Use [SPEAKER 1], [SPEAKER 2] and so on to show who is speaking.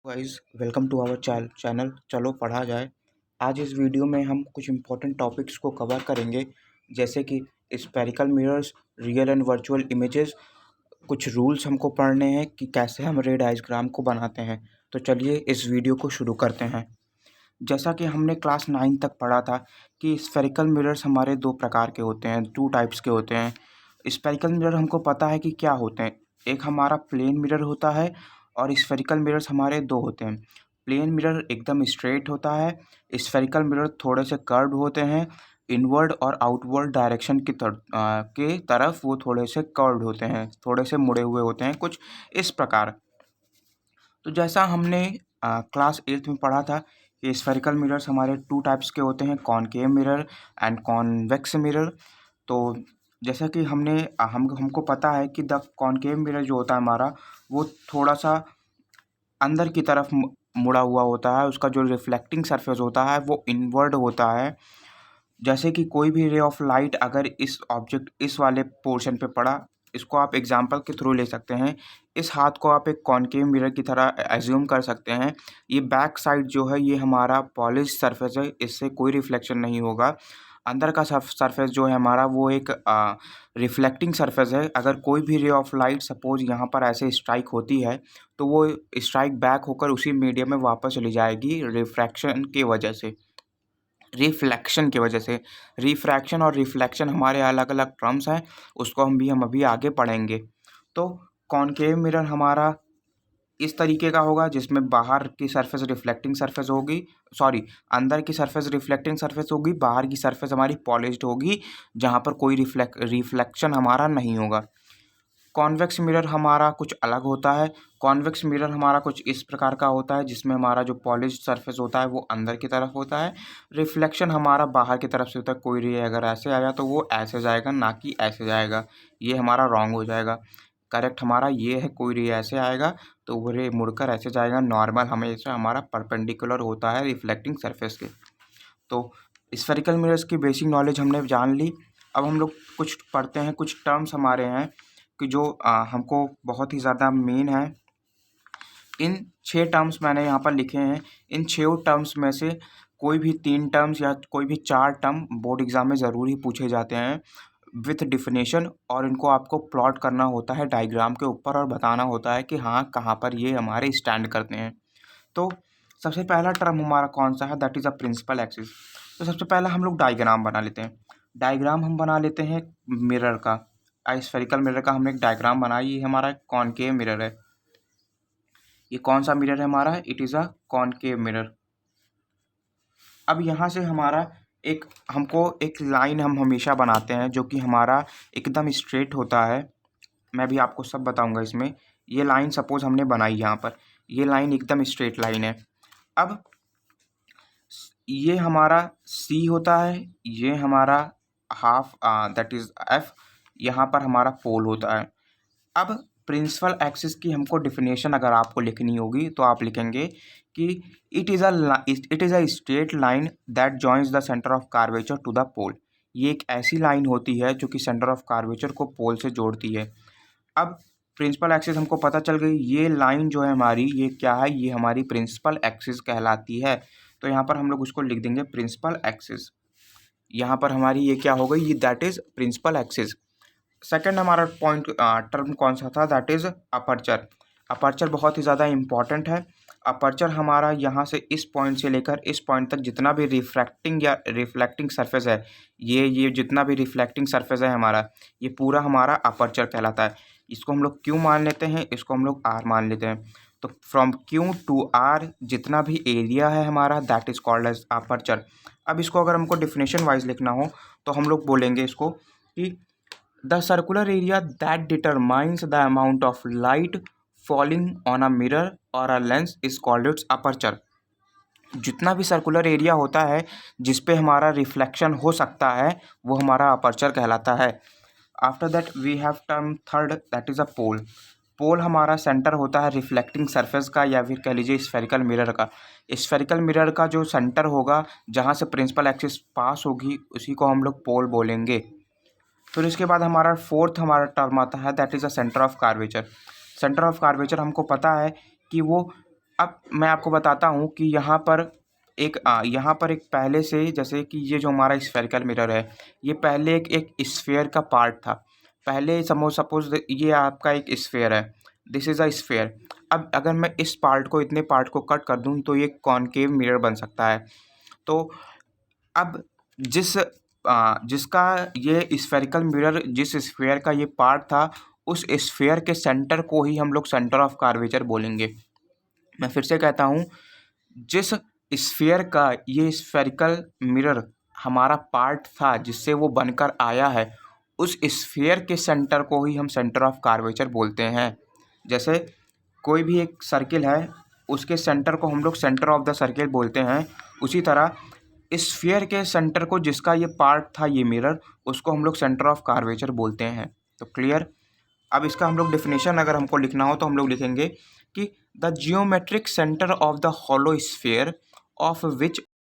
[SPEAKER 1] Guys welcome to our channel चलो पढ़ा जाए। आज इस वीडियो में हम कुछ इम्पोर्टेंट टॉपिक्स को कवर करेंगे, जैसे कि spherical mirrors, real and virtual images. कुछ रूल्स हमको पढ़ने हैं कि कैसे हम रे डायग्राम को बनाते हैं। तो चलिए इस वीडियो को शुरू करते हैं। जैसा कि हमने क्लास 9 तक पढ़ा था कि स्फेरिकल मिरर्स हमारे दो प्रकार के होते हैं, 2 टाइप्स के होते हैं। स्फेरिकल मिरर हमको पता है कि क्या होते हैं। एक हमारा प्लेन मिरर होता है और स्फेरिकल मिरर्स हमारे दो होते हैं। प्लेन मिरर एकदम स्ट्रेट होता है, स्फेरिकल मिरर थोड़े से कर्व्ड होते हैं। इनवर्ड और आउटवर्ड डायरेक्शन के तरफ वो थोड़े से कर्व्ड होते हैं, थोड़े से मुड़े हुए होते हैं, कुछ इस प्रकार। तो जैसा हमने क्लास 8 में पढ़ा था कि स्फेरिकल मिरर्स हमारे 2 टाइप्स के होते हैं, concave mirror and convex mirror. तो जैसा कि हमको पता है कि द कॉनकेव मिरर जो होता है हमारा, वो थोड़ा-सा अंदर की तरफ मुड़ा हुआ होता है। उसका जो रिफ्लेक्टिंग सरफेस होता है वो इनवर्ड होता है। जैसे कि कोई भी रे ऑफ लाइट अगर इस वाले पोर्शन पे पड़ा, इसको आप एग्जांपल के थ्रू ले सकते हैं। इस हाथ को आप एक कॉनकेव मिरर की तरह एज्यूम कर सकते हैं। ये बैक साइड जो है ये हमारा पॉलिश सरफेस है, इससे कोई रिफ्लेक्शन नहीं होगा। अंदर का सरफेस जो है हमारा वो एक रिफ्लेक्टिंग सरफेस है। अगर कोई भी रे ऑफ लाइट सपोज यहाँ पर ऐसे स्ट्राइक होती है, तो वो स्ट्राइक बैक होकर उसी मीडियम में वापस चली जाएगी रिफ्रैक्शन की वजह से, रिफ्लेक्शन की वजह से। रिफ्रैक्शन और रिफ्लेक्शन हमारे अलग-अलग टर्म्स हैं, उसको हम अभी आगे पढ़ेंगे। तो कॉनकेव मिरर हमारा इस तरीके का होगा जिसमें बाहर की सरफेस रिफ्लेक्टिंग सरफेस होगी, सॉरी, अंदर की सरफेस रिफ्लेक्टिंग सरफेस होगी, बाहर की सरफेस हमारी पॉलिश्ड होगी, जहाँ पर कोई रिफ्लेक्शन हमारा नहीं होगा। कॉन्वेक्स मिरर हमारा कुछ अलग होता है। कॉन्वेक्स मिरर हमारा कुछ इस प्रकार का होता है जिसमें हमारा जो पॉलिश्ड सरफेस होता है वो अंदर की तरफ होता है, रिफ्लेक्शन हमारा बाहर की तरफ से होता है। कोई रे अगर ऐसे आया तो वो ऐसे जाएगा, ना कि ऐसे जाएगा। ये हमारा रॉन्ग हो जाएगा। करेक्ट हमारा ये है, कोई रे ऐसे आएगा तो वो रे मुड़कर ऐसे जाएगा। नॉर्मल हमेशा हमारा परपेंडिकुलर होता है रिफ्लेक्टिंग सरफेस के। तो स्फेरिकल मिरर्स की बेसिक नॉलेज हमने जान ली। अब हम लोग कुछ पढ़ते हैं, कुछ टर्म्स हमारे हैं कि जो हमको बहुत ही ज़्यादा मेन है। इन 6 टर्म्स मैंने यहाँ पर लिखे हैं। इन 6 टर्म्स में से कोई भी 3 टर्म्स या कोई भी 4 टर्म बोर्ड एग्ज़ाम में ज़रूर ही पूछे जाते हैं विथ डिफिनेशन, और इनको आपको प्लॉट करना होता है डायग्राम के ऊपर और बताना होता है कि हाँ, कहाँ पर ये हमारे स्टैंड करते हैं। तो सबसे पहला टर्म हमारा कौन सा है, that is a principal axis. तो सबसे पहला हम लोग डायग्राम बना लेते हैं। डायग्राम हम बना लेते हैं मिरर का, स्फेरिकल मिरर का। हमने एक डायग्राम बनाया, ये हमारा कॉनकेव मिरर है। ये कौन सा मिरर है हमारा, it is a concave mirror. अब यहाँ से हमारा हमको एक लाइन हम हमेशा बनाते हैं जो कि हमारा एकदम स्ट्रेट होता है। मैं भी आपको सब बताऊंगा इसमें। ये लाइन सपोज हमने बनाई यहाँ पर, ये लाइन एकदम स्ट्रेट लाइन है। अब ये हमारा सी होता है, ये हमारा हाफ दैट इज़ एफ, यहाँ पर हमारा पोल होता है। अब प्रिंसिपल एक्सिस की हमको डिफिनेशन अगर आपको लिखनी होगी तो आप लिखेंगे कि it is a straight line that joins the centre of curvature to the pole. ये एक ऐसी लाइन होती है जो कि सेंटर ऑफ कार्वेचर को पोल से जोड़ती है। अब प्रिंसिपल एक्सिस हमको पता चल गई, ये लाइन जो है हमारी, ये क्या है, ये हमारी प्रिंसिपल एक्सिस कहलाती है। तो यहाँ पर हम लोग उसको लिख देंगे प्रिंसिपल एक्सिस। यहाँ पर हमारी ये क्या हो गई, ये that is principal axis. Second हमारा पॉइंट टर्म कौन सा था, दैट इज़ अपर्चर। अपर्चर बहुत ही ज़्यादा इम्पॉर्टेंट है। अपर्चर हमारा यहाँ से इस पॉइंट से लेकर इस पॉइंट तक जितना भी रिफ्रैक्टिंग या रिफ्लेक्टिंग सरफेस है, ये जितना भी रिफ्लेक्टिंग सरफेस है हमारा, ये पूरा हमारा अपर्चर कहलाता है। इसको हम लोग क्यू मान लेते हैं, इसको हम लोग आर मान लेते हैं। तो फ्रॉम क्यू टू आर जितना भी एरिया है हमारा, that is called as aperture. अब इसको अगर हमको डिफिनेशन वाइज लिखना हो तो हम लोग बोलेंगे इसको कि the circular area that determines the amount of light falling on a mirror or a lens is called its aperture। जितना भी सर्कुलर एरिया होता है जिस पे हमारा रिफ्लेक्शन हो सकता है वो हमारा अपर्चर कहलाता है। After that we have term third, that is a pole. Pole हमारा सेंटर होता है रिफ्लेक्टिंग सरफेस का, या फिर कह लीजिए स्फेरिकल मिरर का। स्फेरिकल मिरर का जो सेंटर होगा जहाँ से प्रिंसिपल एक्सिस पास होगी उसी को हम लोग पोल बोलेंगे। फिर इसके बाद हमारा फोर्थ हमारा टर्म आता है, that is a centre of curvature. Centre of curvature हमको पता है कि वो अब मैं आपको बताता हूँ कि यहाँ पर एक पहले से, जैसे कि ये जो हमारा स्फेरिकल मिरर है, ये पहले एक स्फेयर का पार्ट था। पहले सपोज ये आपका एक स्फेयर है, दिस इज़ अ स्फेयर। अब अगर मैं इस पार्ट को, इतने पार्ट को कट कर दूँ तो ये कॉनकेव मिरर बन सकता है। तो अब जिसका ये स्फेरिकल मिरर, जिस स्फेयर का ये पार्ट था, उस स्फेयर के सेंटर को ही हम लोग सेंटर ऑफ कर्वेचर बोलेंगे। मैं फिर से कहता हूँ, जिस स्फेयर का ये स्फेरिकल मिरर हमारा पार्ट था, जिससे वो बनकर आया है, उस स्फेयर के सेंटर को ही हम सेंटर ऑफ कर्वेचर बोलते हैं। जैसे कोई भी एक सर्किल है, उसके सेंटर को हम लोग सेंटर ऑफ द सर्किल बोलते हैं। उसी तरह स्फीयर के सेंटर को, जिसका ये पार्ट था ये मिरर, उसको हम लोग सेंटर ऑफ कर्वेचर बोलते हैं। तो क्लियर। अब इसका हम लोग डेफिनेशन अगर हमको लिखना हो तो हम लोग लिखेंगे कि the geometric centre of the hollow sphere of which